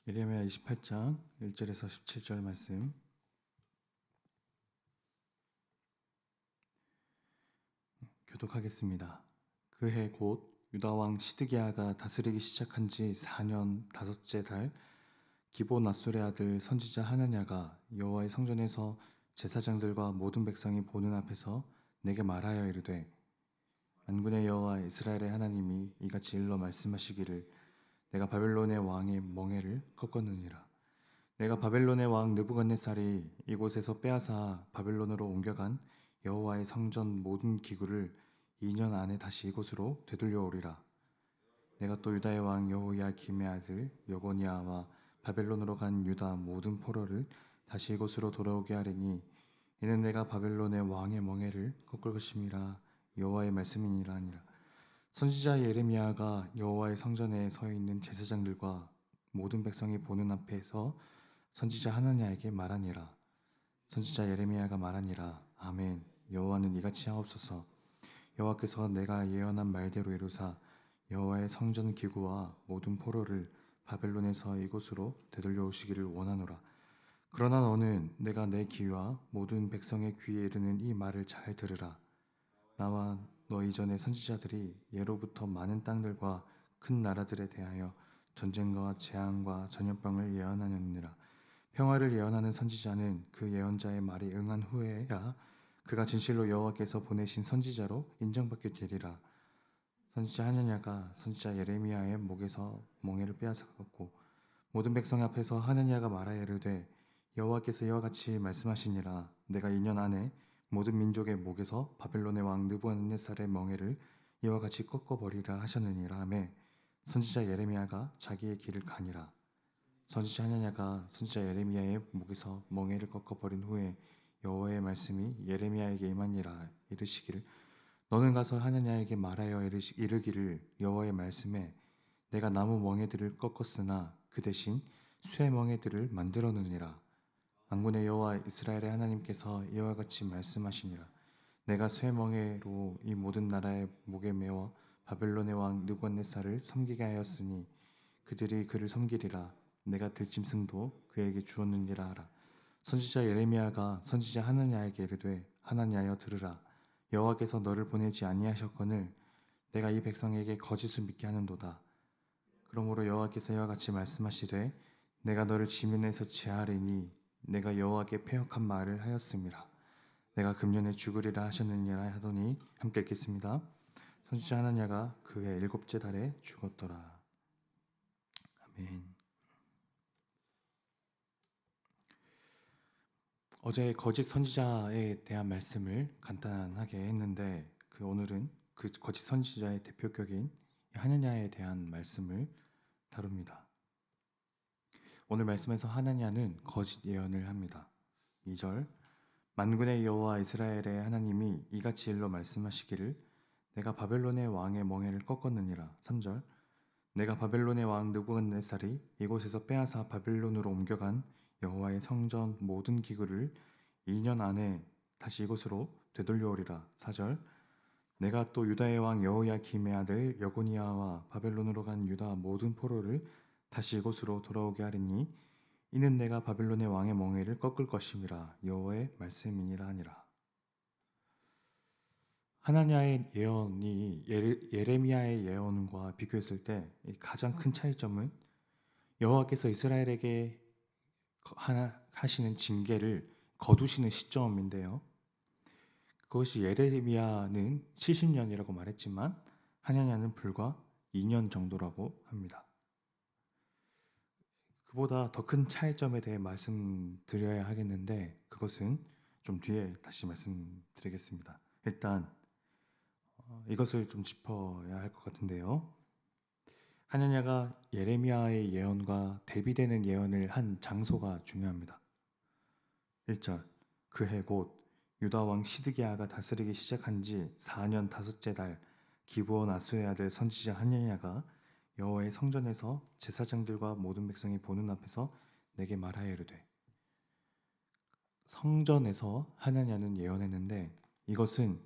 예레미야 28장 1절에서 17절 말씀. 교독하겠습니다. 그 해 곧 유다 왕 시드기야가 다스리기 시작한 지 4년 다섯째 달 기본 아술의 아들 선지자 하나냐가 여호와의 성전에서 제사장들과 모든 백성이 보는 앞에서 내게 말하여 이르되, 만군의 여호와 이스라엘의 하나님이 이같이 일러 말씀하시기를, 내가 바벨론의 왕의 멍에를 꺾었느니라. 내가 바벨론의 왕 느부갓네살이 이곳에서 빼앗아 바벨론으로 옮겨간 여호와의 성전 모든 기구를 2년 안에 다시 이곳으로 되돌려오리라. 내가 또 유다의 왕 여호야김의 아들 여고니아와 바벨론으로 간 유다 모든 포로를 다시 이곳으로 돌아오게 하리니, 이는 내가 바벨론의 왕의 멍에를 꺾을 것임이라. 여호와의 말씀이니라 하니라. 선지자 예레미야가 여호와의 성전에 서 있는 제사장들과 모든 백성이 보는 앞에서 선지자 하나냐에게 말하니라. 선지자 예레미야가 말하니라. 아멘. 여호와는 이같이 하옵소서. 여호와께서 내가 예언한 말대로 이루사 여호와의 성전 기구와 모든 포로를 바벨론에서 이곳으로 되돌려 오시기를 원하노라. 그러나 너는 내가 내 귀와 모든 백성의 귀에 이르는 이 말을 잘 들으라. 나와 너 이전의 선지자들이 예로부터 많은 땅들과 큰 나라들에 대하여 전쟁과 재앙과 전염병을 예언하였느니라. 평화를 예언하는 선지자는 그 예언자의 말이 응한 후에야 그가 진실로 여호와께서 보내신 선지자로 인정받게 되리라. 선지자 하나냐가 선지자 예레미야의 목에서 멍에를 빼앗았고, 모든 백성 앞에서 하나냐가 말하여 이르되, 여호와께서 이와 같이 말씀하시니라. 내가 2년 안에 모든 민족의 목에서 바벨론의 왕 느부갓네살의 멍에를 이와 같이 꺾어버리라 하셨느니라 하매, 선지자 예레미야가 자기의 길을 가니라. 선지자 하나냐가 선지자 예레미야의 목에서 멍에를 꺾어버린 후에 여호와의 말씀이 예레미야에게 임하니라. 이르시기를, 너는 가서 하나냐에게 말하여 이르기를, 여호와의 말씀에 내가 나무 멍에들을 꺾었으나 그 대신 쇠 멍에들을 만들었느니라. 만군의 여호와 이스라엘의 하나님께서 이와 같이 말씀하시니라. 내가 쇠 멍에로 이 모든 나라의 목에 메어 바벨론의 왕 느부갓네살을 섬기게 하였으니 그들이 그를 섬기리라. 내가 들짐승도 그에게 주었느니라 하라. 선지자 예레미야가 선지자 하나냐에게 이르되, 하나냐여 들으라. 여호와께서 너를 보내지 아니하셨거늘 내가 이 백성에게 거짓을 믿게 하는도다. 그러므로 여호와께서 이와 같이 말씀하시되, 내가 너를 지면에서 제하리니 내가 여호와께 패역한 말을 하였음이라. 내가 금년에 죽으리라 하셨느니라 하더니, 함께 읽겠습니다. 선지자 하나냐가 그의 7째 달에 죽었더라. 아멘. 어제 거짓 선지자에 대한 말씀을 간단하게 했는데, 오늘은 그 거짓 선지자의 대표격인 하나냐에 대한 말씀을 다룹니다. 오늘 말씀에서 하나냐는 거짓 예언을 합니다. 2절, 만군의 여호와 이스라엘의 하나님이 이같이 일러 말씀하시기를, 내가 바벨론의 왕의 멍에를 꺾었느니라. 3절, 내가 바벨론의 왕 느부갓네살이 이곳에서 빼앗아 바벨론으로 옮겨간 여호와의 성전 모든 기구를 2년 안에 다시 이곳으로 되돌려오리라. 4절, 내가 또 유다의 왕 여호야김의 아들 여고니아와 바벨론으로 간 유다 모든 포로를 다시 이곳으로 돌아오게 하리니, 이는 내가 바벨론의 왕의 멍에를 꺾을 것임이라. 여호와의 말씀이니라 하니라. 하나냐의 예언이 예레미야의 예언과 비교했을 때 가장 큰 차이점은 여호와께서 이스라엘에게 하시는 징계를 거두시는 시점인데요. 그것이 예레미야는 70년이라고 말했지만 하나냐는 불과 2년 정도라고 합니다. 그보다 더 큰 차이점에 대해 말씀드려야 하겠는데, 그것은 좀 뒤에 다시 말씀드리겠습니다. 일단 이것을 좀 짚어야 할 것 같은데요. 하나냐가 예레미야의 예언과 대비되는 예언을 한 장소가 중요합니다. 1절, 그 해 곧 유다 왕 시드기야가 다스리기 시작한 지 4년 다섯째 달 기브온 아수의 아들 선지자 하나냐가 여호와의 성전에서 제사장들과 모든 백성이 보는 앞에서 내게 말하여 이르되. 성전에서 하나냐는 예언했는데, 이것은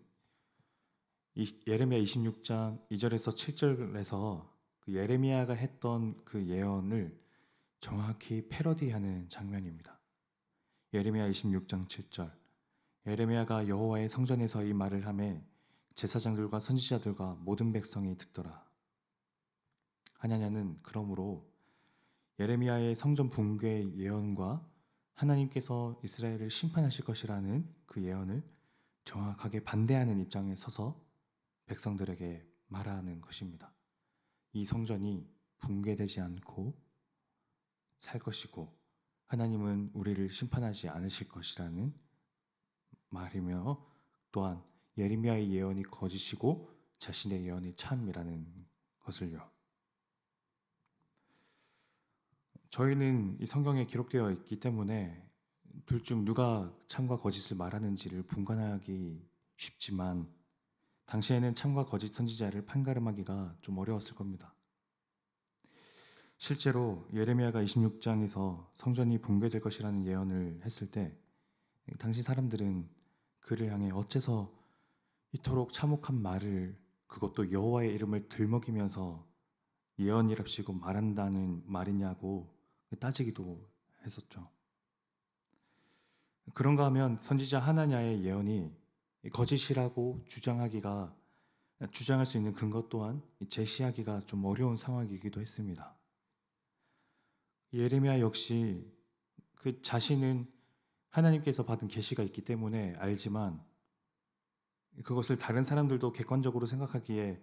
예레미야 26장 2절에서 7절에서 그 예레미야가 했던 그 예언을 정확히 패러디하는 장면입니다. 예레미야 26장 7절. 예레미야가 여호와의 성전에서 이 말을 하매 제사장들과 선지자들과 모든 백성이 듣더라. 하나냐는 그러므로 예레미야의 성전 붕괴의 예언과 하나님께서 이스라엘을 심판하실 것이라는 그 예언을 정확하게 반대하는 입장에 서서 백성들에게 말하는 것입니다. 이 성전이 붕괴되지 않고 살 것이고 하나님은 우리를 심판하지 않으실 것이라는 말이며, 또한 예레미야의 예언이 거짓이고 자신의 예언이 참이라는 것을요. 저희는 이 성경에 기록되어 있기 때문에 둘 중 누가 참과 거짓을 말하는지를 분간하기 쉽지만, 당시에는 참과 거짓 선지자를 판가름하기가 좀 어려웠을 겁니다. 실제로 예레미야가 26장에서 성전이 붕괴될 것이라는 예언을 했을 때 당시 사람들은 그를 향해 어째서 이토록 참혹한 말을, 그것도 여호와의 이름을 들먹이면서 예언이랍시고 말한다는 말이냐고 따지기도 했었죠. 그런가 하면 선지자 하나냐의 예언이 거짓이라고 주장할 수 있는 근거 또한 제시하기가 좀 어려운 상황이기도 했습니다. 예레미야 역시 그 자신은 하나님께서 받은 계시가 있기 때문에 알지만, 그것을 다른 사람들도 객관적으로 생각하기에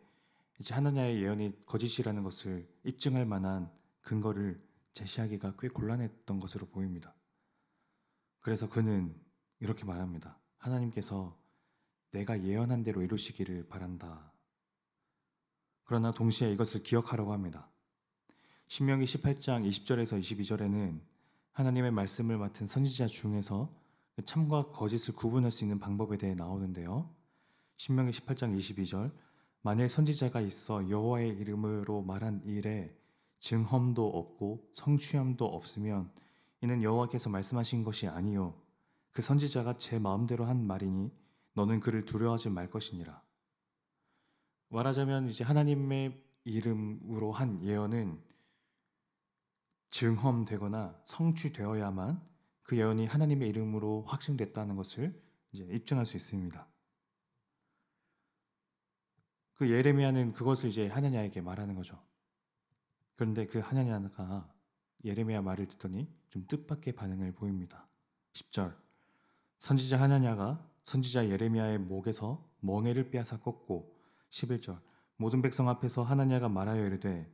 이제 하나냐의 예언이 거짓이라는 것을 입증할 만한 근거를 제시하기가 꽤 곤란했던 것으로 보입니다. 그래서 그는 이렇게 말합니다. 하나님께서 내가 예언한 대로 이루시기를 바란다. 그러나 동시에 이것을 기억하라고 합니다. 신명기 18장 20절에서 22절에는 하나님의 말씀을 맡은 선지자 중에서 참과 거짓을 구분할 수 있는 방법에 대해 나오는데요. 신명기 18장 22절, 만일 선지자가 있어 여호와의 이름으로 말한 일에 증험도 없고 성취함도 없으면 이는 여호와께서 말씀하신 것이 아니요 그 선지자가 제 마음대로 한 말이니 너는 그를 두려워하지 말 것이니라. 말하자면 이제 하나님의 이름으로 한 예언은 증험되거나 성취되어야만 그 예언이 하나님의 이름으로 확증됐다는 것을 이제 입증할 수 있습니다. 그 예레미야는 그것을 이제 하나냐에게 말하는 거죠. 그런데 그 하나냐가 예레미야 말을 듣더니 좀 뜻밖의 반응을 보입니다. 10절. 선지자 하나냐가 선지자 예레미야의 목에서 멍에를 빼앗아 꺾고, 11절. 모든 백성 앞에서 하나냐가 말하여 이르되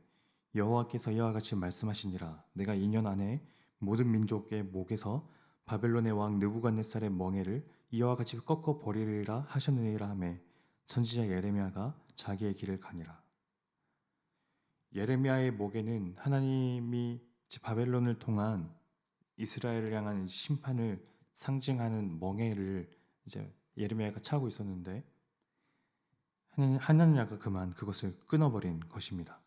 여호와께서 이와 같이 말씀하시니라. 내가 2년 안에 모든 민족의 목에서 바벨론의 왕 느부갓네살의 멍에를 이와 같이 꺾어 버리리라 하셨느니라 하매 선지자 예레미야가 자기의 길을 가니라. 예레미야의 목에는 하나님이 바벨론을 통한 이스라엘을 향한 심판을 상징하는 멍에를 이제 예레미야가 차고 있었는데, 하나냐가 그만 그것을 끊어버린 것입니다.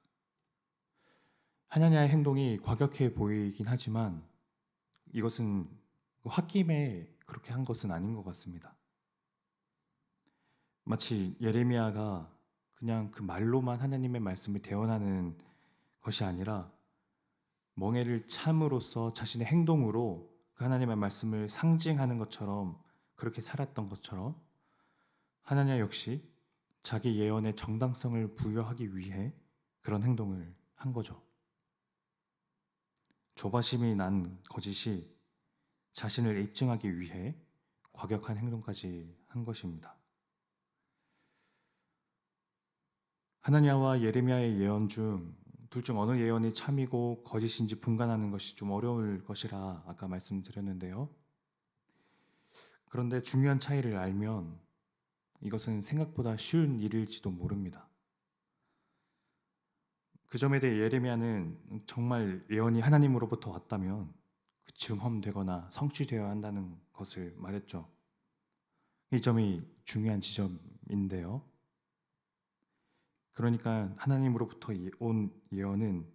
하나냐의 행동이 과격해 보이긴 하지만 이것은 홧김에 그렇게 한 것은 아닌 것 같습니다. 마치 예레미야가 그냥 그 말로만 하나님의 말씀을 대언하는 것이 아니라 멍에를 참으로써 자신의 행동으로 그 하나님의 말씀을 상징하는 것처럼, 그렇게 살았던 것처럼 하나냐 역시 자기 예언의 정당성을 부여하기 위해 그런 행동을 한 거죠. 조바심이 난 거짓이 자신을 입증하기 위해 과격한 행동까지 한 것입니다. 하나냐와 예레미야의 예언 중 둘 중 어느 예언이 참이고 거짓인지 분간하는 것이 좀 어려울 것이라 아까 말씀드렸는데요. 그런데 중요한 차이를 알면 이것은 생각보다 쉬운 일일지도 모릅니다. 그 점에 대해 예레미야는 정말 예언이 하나님으로부터 왔다면 증험되거나 성취되어야 한다는 것을 말했죠. 이 점이 중요한 지점인데요. 그러니까 하나님으로부터 온 예언은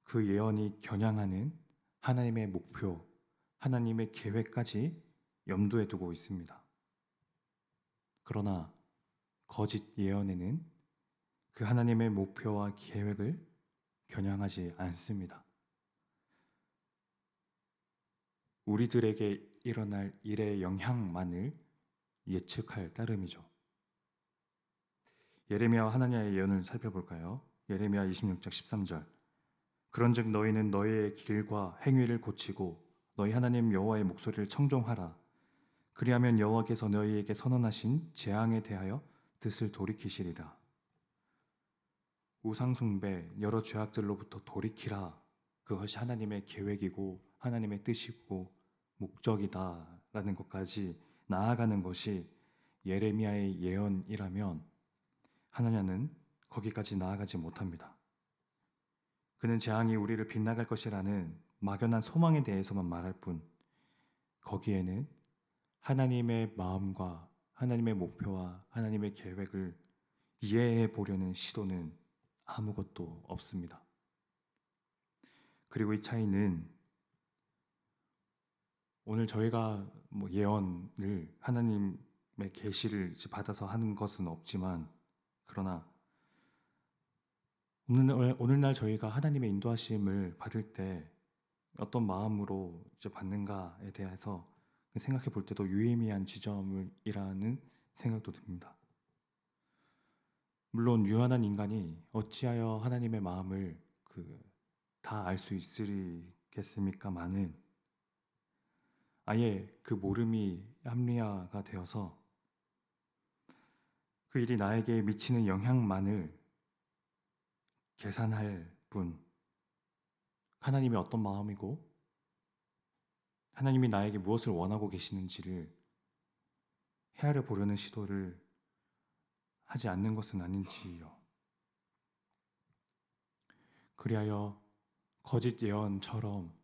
그 예언이 겨냥하는 하나님의 목표, 하나님의 계획까지 염두에 두고 있습니다. 그러나 거짓 예언에는 그 하나님의 목표와 계획을 겨냥하지 않습니다. 우리들에게 일어날 일의 영향만을 예측할 따름이죠. 예레미야와 하나냐의 예언을 살펴볼까요? 예레미야 26장 13절. 그런즉 너희는 너희의 길과 행위를 고치고 너희 하나님 여호와의 목소리를 청종하라. 그리하면 여호와께서 너희에게 선언하신 재앙에 대하여 뜻을 돌이키시리라. 우상 숭배, 여러 죄악들로부터 돌이키라. 그것이 하나님의 계획이고 하나님의 뜻이고 목적이다라는 것까지 나아가는 것이 예레미야의 예언이라면 하나냐는 거기까지 나아가지 못합니다. 그는 재앙이 우리를 빗나갈 것이라는 막연한 소망에 대해서만 말할 뿐 거기에는 하나님의 마음과 하나님의 목표와 하나님의 계획을 이해해 보려는 시도는 아무것도 없습니다. 그리고 이 차이는 오늘 저희가 예언을 하나님의 계시를 받아서 하는 것은 없지만 그러나 오늘날 저희가 하나님의 인도하심을 받을 때 어떤 마음으로 받는가에 대해서 생각해 볼 때도 유의미한 지점이라는 생각도 듭니다. 물론 유한한 인간이 어찌하여 하나님의 마음을 다 알 수 있으리겠습니까마는 아예 그 모름이 합리화가 되어서 그 일이 나에게 미치는 영향만을 계산할 뿐 하나님이 어떤 마음이고 하나님이 나에게 무엇을 원하고 계시는지를 헤아려 보려는 시도를 하지 않는 것은 아닌지요. 그리하여 거짓 예언처럼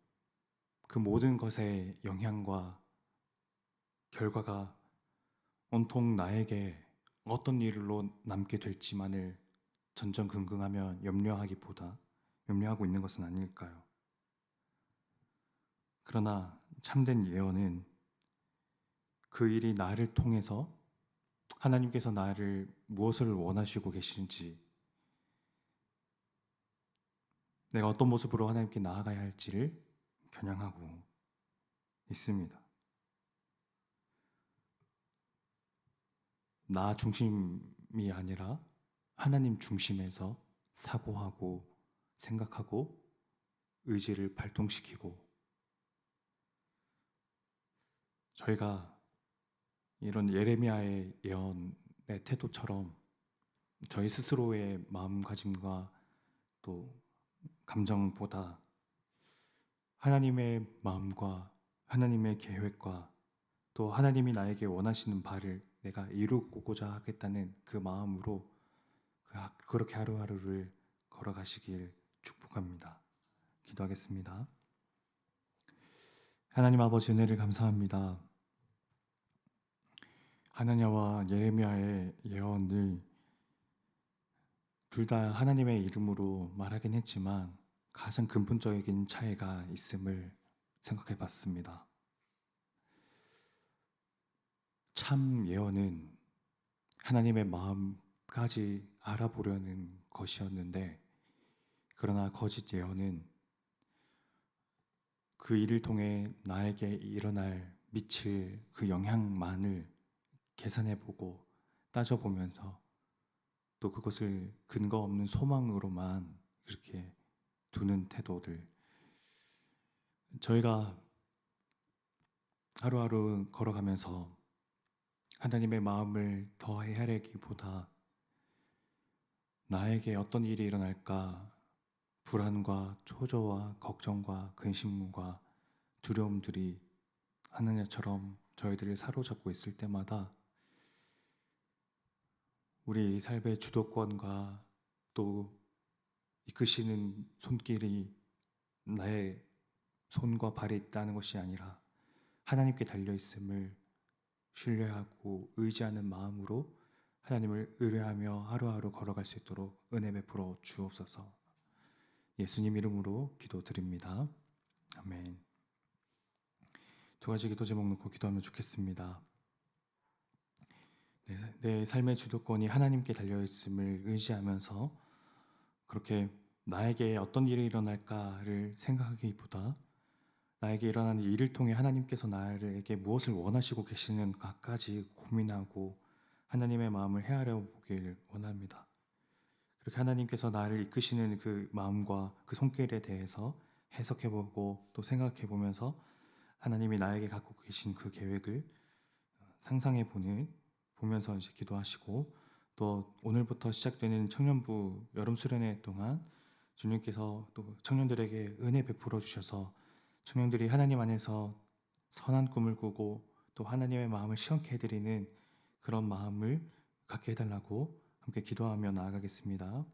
그 모든 것의 영향과 결과가 온통 나에게 어떤 일로 남게 될지만을 전전긍긍하며 염려하고 있는 것은 아닐까요? 그러나 참된 예언은 그 일이 나를 통해서 하나님께서 나를 무엇을 원하시고 계시는지 내가 어떤 모습으로 하나님께 나아가야 할지를 겨냥하고 있습니다. 나 중심이 아니라 하나님 중심에서 사고하고 생각하고 의지를 발동시키고 저희가 이런 예레미야의 예언의 태도처럼 저희 스스로의 마음가짐과 또 감정보다 하나님의 마음과 하나님의 계획과 또 하나님이 나에게 원하시는 바를 내가 이루고자 하겠다는 그 마음으로 그렇게 하루하루를 걸어가시길 축복합니다. 기도하겠습니다. 하나님 아버지 은혜를 감사합니다. 하나냐와 예레미야의 예언을 둘 다 하나님의 이름으로 말하긴 했지만 가장 근본적인 차이가 있음을 생각해 봤습니다. 참 예언은 하나님의 마음까지 알아보려는 것이었는데 그러나 거짓 예언은 그 일을 통해 나에게 일어날 미칠 그 영향만을 계산해보고 따져보면서 또 그것을 근거 없는 소망으로만 이렇게 두는 태도들 저희가 하루하루 걸어가면서 하나님의 마음을 더 헤아리기보다 나에게 어떤 일이 일어날까 불안과 초조와 걱정과 근심과 두려움들이 하나님처럼 저희들을 사로잡고 있을 때마다 우리 삶의 주도권과 또 이끄시는 손길이 나의 손과 발에 있다는 것이 아니라 하나님께 달려있음을 신뢰하고 의지하는 마음으로 하나님을 의뢰하며 하루하루 걸어갈 수 있도록 은혜 베풀어 주옵소서. 예수님 이름으로 기도드립니다. 아멘. 두 가지 기도 제목 놓고 기도하면 좋겠습니다. 내 삶의 주도권이 하나님께 달려있음을 의지하면서 그렇게 나에게 어떤 일이 일어날까를 생각하기보다 나에게 일어나는 이 일을 통해 하나님께서 나에게 무엇을 원하시고 계시는가까지 고민하고 하나님의 마음을 헤아려 보길 원합니다. 그렇게 하나님께서 나를 이끄시는 그 마음과 그 손길에 대해서 해석해 보고 또 생각해 보면서 하나님이 나에게 갖고 계신 그 계획을 상상해 보면서 이제 기도하시고, 또 오늘부터 시작되는 청년부 여름 수련회 동안 주님께서 또 청년들에게 은혜 베풀어 주셔서 청년들이 하나님 안에서 선한 꿈을 꾸고 또 하나님의 마음을 시원케 해드리는 그런 마음을 갖게 해달라고 함께 기도하며 나아가겠습니다.